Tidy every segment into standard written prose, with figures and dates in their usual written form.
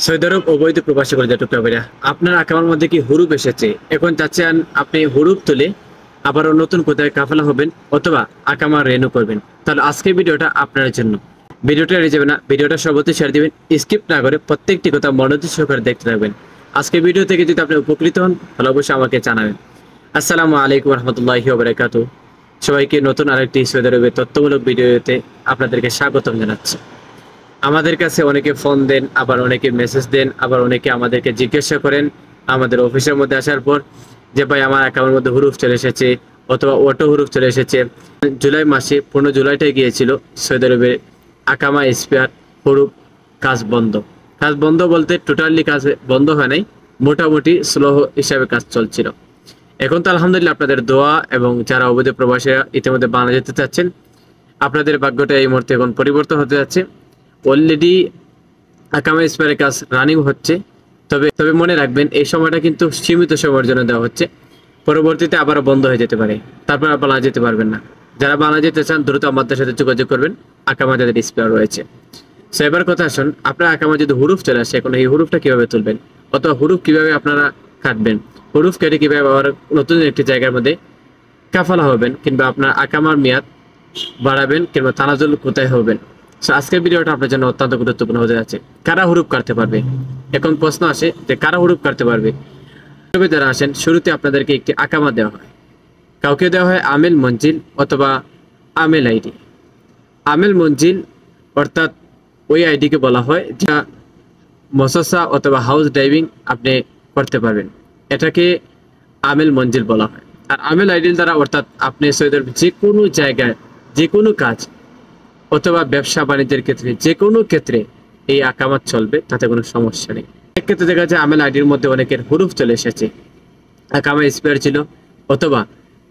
Saudi আরব অবৈধ প্রবাসী করে যেটুকু ভাইরা আপনার আকামার মধ্যে কি হুরুপ এসেছে, এখন চাচ্ছেন আপনি হুরুপ তুলে আবারও নতুন কোথায় কাফেলা হবেন অথবা আকামা রেনু করবেন, তাহলে আজকে ভিডিওটা আপনার জন্য। ভিডিওটা এড়িয়ে যাবেন না, ভিডিওটা সর্বত্র শেয়ার দিবেন, স্কিপ না করে প্রত্যেকটি কথা মনোযোগ সহকারে দেখতে থাকবেন। আজকে ভিডিও থেকে যদি আপনি উপকৃত হন তাহলে অবশ্যই আমাকে জানাবেন। আসসালামু আলাইকুম রহমতুল্লাহি ওয়া বারাকাতুহু। সবাইকে নতুন আরেকটি সৌদি আরবের তথ্যমূলক ভিডিওতে আপনাদেরকে স্বাগতম জানাচ্ছি। আমাদের কাছে অনেকে ফোন দেন, আবার অনেকে মেসেজ দেন, আবার অনেকে আমাদেরকে জিজ্ঞাসা করেন আমাদের অফিসের মধ্যে আসার পর যে ভাই আমার অ্যাকাউন্টের মধ্যে হুরুফ চলে এসেছে অথবা অটো হুরুফ চলে এসেছে। জুলাই মাসে 15 জুলাইতে গিয়েছিল সৌদি আরবের আকামা স্পেয়ার হুরুফ কাজ বন্ধ। কাজ বন্ধ বলতে টোটালি কাজ বন্ধ হয় নাই, মোটামুটি স্লো হিসাবে কাজ চলছিল। এখন তো আলহামদুলিল্লাহ আপনাদের দোয়া এবং যারা অবৈধ প্রবাসীরা ইতিমধ্যে বাংলাদেশ যেতে চাচ্ছেন, আপনাদের ভাগ্যটা এই মুহূর্তে এখন পরিবর্তন হতে যাচ্ছে। অলরেডি আকামা স্পেয়ারের কাজ রানিং হচ্ছে, তবে তবে মনে রাখবেন এই সময়টা কিন্তু সীমিত সময়ের জন্য দেওয়া হচ্ছে, পরবর্তীতে আবারও বন্ধ হয়ে যেতে পারে, তারপর আর বাংলা যেতে পারবেন না। যারা বাংলা যেতে চান দ্রুত আমাদের সাথে যোগাযোগ করবেন, আকামা যাদের স্পেয়ার রয়েছে। সো এবার কথা আসুন, আপনার আকামা যদি হুরুফ চলে আসে, এখন এই হুরুফটা কিভাবে তুলবেন অথবা হুরুফ কিভাবে আপনারা কাটবেন, হুরুফ কেটে কিভাবে আবার নতুন একটি জায়গার মধ্যে কাফালা হবেন, কিংবা আপনার আকামার মেয়াদ বাড়াবেন, কিংবা তানাজুল কোথায় হবেন। সো আজকের ভিডিওটা আপনার জন্য অত্যন্ত গুরুত্বপূর্ণ হতে যাচ্ছে। কারা হুরুপ কাটতে পারবে, এখন প্রশ্ন আসে যে কারা হুরুপ কাটতে পারবে। যারা আসেন শুরুতে আপনাদেরকে একটি আকামা দেওয়া হয়, কাউকে দেওয়া হয় আমেল মঞ্জিল অথবা আমেল আইডি। আমেল মঞ্জিল অর্থাৎ ওই আইডিকে বলা হয় যা মসসা অথবা হাউস ড্রাইভিং আপনি করতে পারবেন, এটাকে আমেল মঞ্জিল বলা হয়। আর আমেল আইডির দ্বারা অর্থাৎ আপনি সৌদি আরব যে কোনো জায়গায় যে কোনো কাজ অথবা ব্যবসা বাণিজ্যের ক্ষেত্রে যে কোনো ক্ষেত্রে এই আকামাত চলবে, তাতে কোনো সমস্যা নেই। এক ক্ষেত্রে দেখা যায় আমেল আইডির মধ্যে অনেকের হুরুফ চলে এসেছে, আকামা স্পেয়ার ছিল অথবা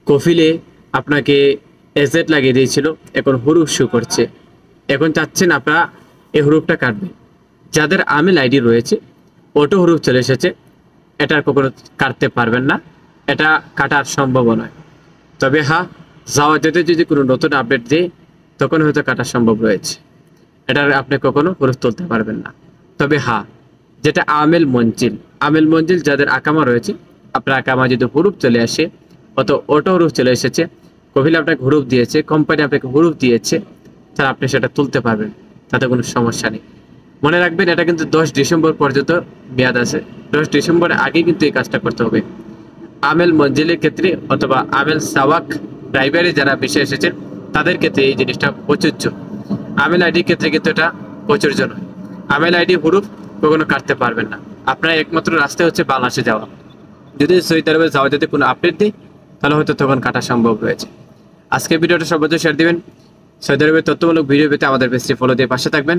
কফিলে আপনাকে এজেট লাগিয়ে দিয়েছিল, এখন হুরুফ শু করছে, এখন চাচ্ছেন আপনারা এই হুরুফটা কাটবেন। যাদের আমেল আইডি রয়েছে অটো হুরুফ চলে এসেছে, এটা কখনো কাটতে পারবেন না, এটা কাটার সম্ভব নয়। তবে হ্যাঁ, জাওয়াতে যদি কোনো নতুন আপডেট দেয় তখন হয়তো কাটা সম্ভব রয়েছে, এটার আপনি কখনো হুরুফ তুলতে পারবেন না। তবে হ্যাঁ, যেটা আমেল মঞ্জিল, আমেল মঞ্জিল যাদের আকামা রয়েছে, আপনার আকামা যদি হুরুফ চলে আসে অটো হুরুফ চলে এসেছে, কফিল আপনাকে হুরুফ দিয়েছে, কোম্পানি আপনাকে হুরুফ দিয়েছে, তাহলে আপনি সেটা তুলতে পারবেন, তাতে কোনো সমস্যা নেই। মনে রাখবেন এটা কিন্তু 10 ডিসেম্বর পর্যন্ত মেয়াদ আছে, 10 ডিসেম্বরের আগে কিন্তু এই কাজটা করতে হবে। আমেল মঞ্জিলের ক্ষেত্রে অথবা আমেল সাওয়াক ড্রাইভারে যারা বেশি এসেছেন তাদের ক্ষেত্রে এই জিনিসটা প্রযোজ্য। আমেল আইডির ক্ষেত্রে কিন্তু এটা প্রযোজ্য নয়। আমেল আইডি হুরুফ কখনো কাটতে পারবেন না। আপনার একমাত্র রাস্তা হচ্ছে বাংলাদেশে যাওয়া। যদি সৌদি আরবে যাওয়া যদি কোনো আপডেট দিই তাহলে হয়তো তখন কাটা সম্ভব রয়েছে। আজকে ভিডিওটা সর্বোচ্চ শেয়ার দিবেন। সৌদি আরবের তথ্যমূলক ভিডিও পেতে আমাদের পেজটি ফলো দিয়ে পাশে থাকবেন।